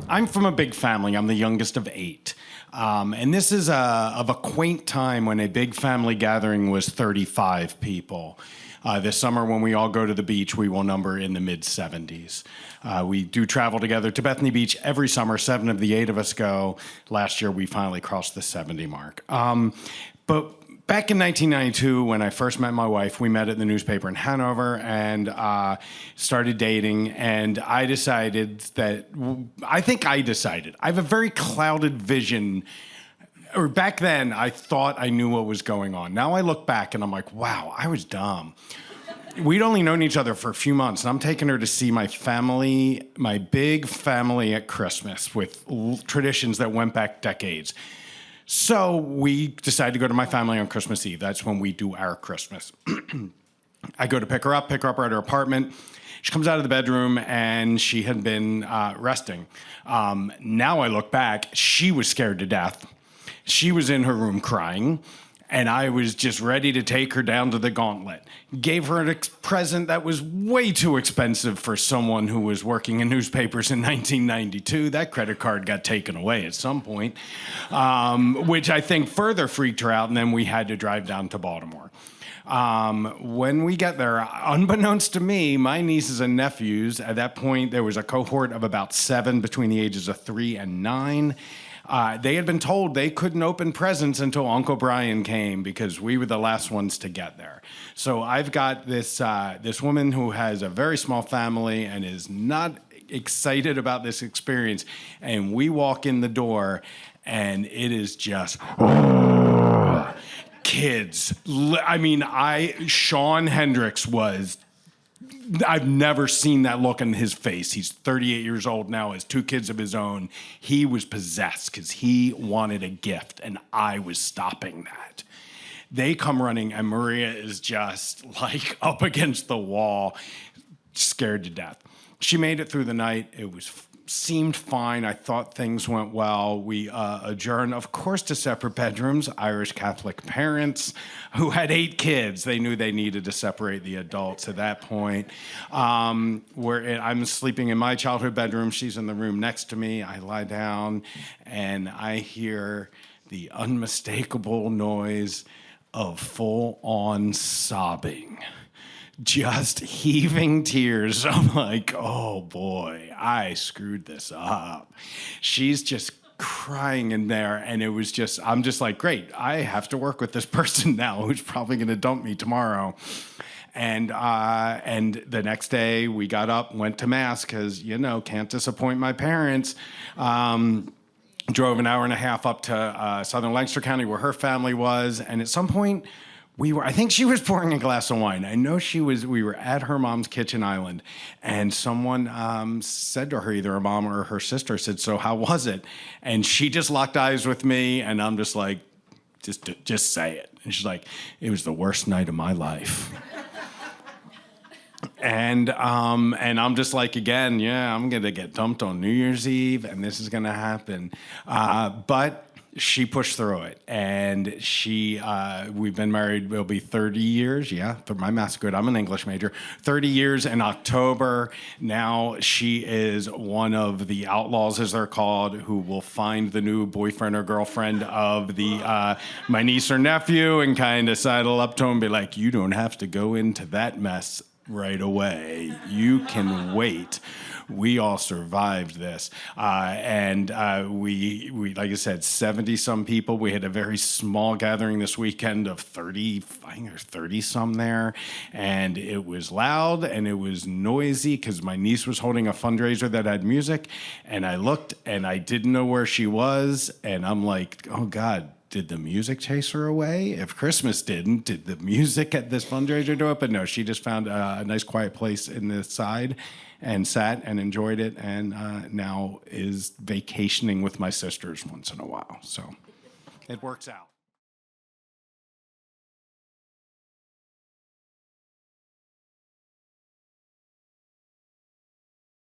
I'm from a big family. I'm the youngest of 8. And this is of a quaint time when a big family gathering was 35 people. This summer, when we all go to the beach, we will number in the mid-70s. We do travel together to Bethany Beach every summer. 7 of the 8 of us go. Last year, we finally crossed the 70 mark. But back in 1992, when I first met my wife, we met at the newspaper in Hanover and started dating. And I decided that, I have a very clouded vision. Or back then, I thought I knew what was going on. Now I look back and I'm like, wow, I was dumb. We'd only known each other for a few months, and I'm taking her to see my family, my big family at Christmas with traditions that went back decades. So we decided to go to my family on Christmas Eve. That's when we do our Christmas. I go to pick her up at her apartment. She comes out of the bedroom, and she had been resting. Now I look back, she was scared to death. She was in her room crying, and I was just ready to take her down to the gauntlet. Gave her a present that was way too expensive for someone who was working in newspapers in 1992. That credit card got taken away at some point, which I think further freaked her out, and then we had to drive down to Baltimore. When we get there, unbeknownst to me, my nieces and nephews, at that point, there was a cohort of about 7 between the ages of 3 and 9. They had been told they couldn't open presents until Uncle Brian came because we were the last ones to get there. So I've got this woman who has a very small family and is not excited about this experience. And we walk in the door, and it is just kids. I mean, Sean Hendricks was. I've never seen that look on his face. He's 38 years old now, has 2 kids of his own. He was possessed because he wanted a gift, and I was stopping that. They come running, and Maria is just like up against the wall, scared to death. She made it through the night. It seemed fine. I thought things went well. We adjourned, of course, to separate bedrooms. Irish Catholic parents who had 8 kids. They knew they needed to separate the adults at that point. I'm sleeping in my childhood bedroom. She's in the room next to me. I lie down, and I hear the unmistakable noise of full-on sobbing. Just heaving tears. I'm like, oh boy, I screwed this up. She's just crying in there, and I'm just like, great, I have to work with this person now who's probably going to dump me tomorrow. And the next day we got up, went to mass because, can't disappoint my parents. Drove an hour and a half up to southern Lancaster County where her family was, and at some point, I think she was pouring a glass of wine. I know we were at her mom's kitchen island, and someone said to her, either her mom or her sister said, so how was it? And she just locked eyes with me, and I'm just like, just say it. And she's like, it was the worst night of my life. And I'm just like, again, yeah, I'm going to get dumped on New Year's Eve, and this is going to happen. But she pushed through it, and we've been married, it'll be 30 years. Yeah, my math's good. I'm an English major. 30 years in October. Now she is one of the outlaws, as they're called, who will find the new boyfriend or girlfriend of my niece or nephew and kind of sidle up to him and be like, you don't have to go into that mess right away. You can wait. We all survived this. We like I said, 70-some people. We had a very small gathering this weekend of 30, I think there's 30-some there. And it was loud and it was noisy because my niece was holding a fundraiser that had music. And I looked and I didn't know where she was. And I'm like, oh God, did the music chase her away? If Christmas didn't, did the music at this fundraiser do it? But no, she just found a nice quiet place in the side and sat and enjoyed it, and now is vacationing with my sisters once in a while. So it works out.